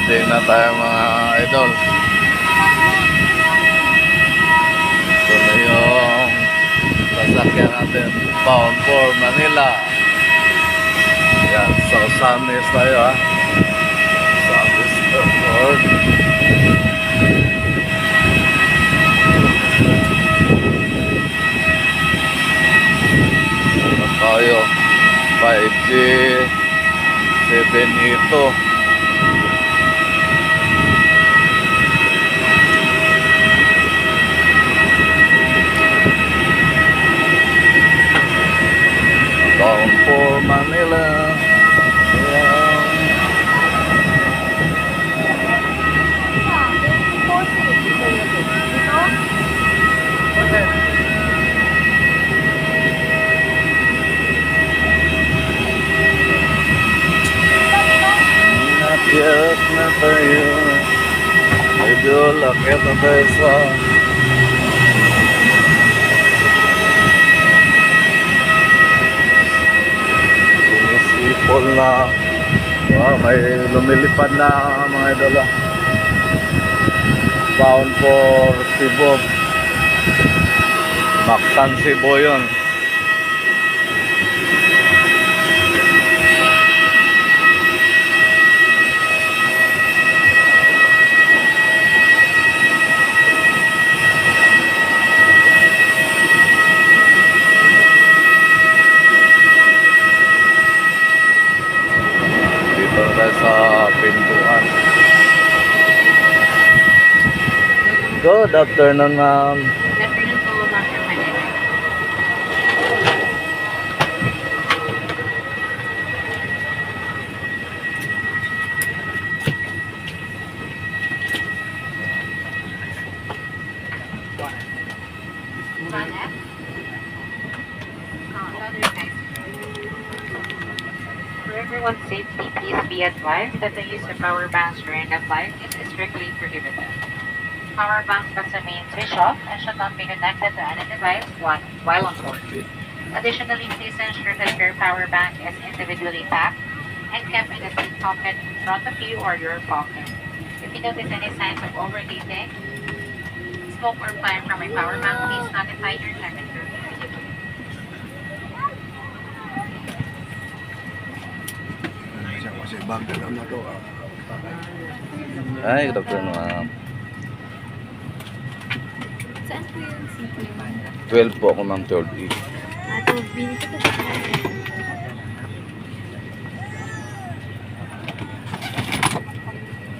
Landing na tayo mga idol. Ito na yung sasakyan natin. Bound for Manila. Yan, so Samis tayo ha. Samis Airport. Ano tayo? 5G 7 ito. Bound for Manila. Nakyat na tayo. Medyo lakit na tayo sa sinisipol na. Wow, may lumilipad na mga idol. Bound for Cebu. Mactan, Cebu yun. Dito na tayo sa pintuan. Good afternoon, ma'am. Good afternoon po, Dr. Manila. For everyone's safety, please be advised that the use of power banks during the flight is strictly prohibited. Power banks must remain switched off and should not be connected to any device while on board. Additionally, please ensure that your power bank is individually packed and kept in a seat pocket in front of you or your pocket. If you notice any signs of overheating, smoke or flame from a power bank, please notify your cabin crew immediately. Ay, good afternoon, ma'am. Saan po yung seat niyo? 12 po ako, ma'am. 12E. 12 minutes ito sa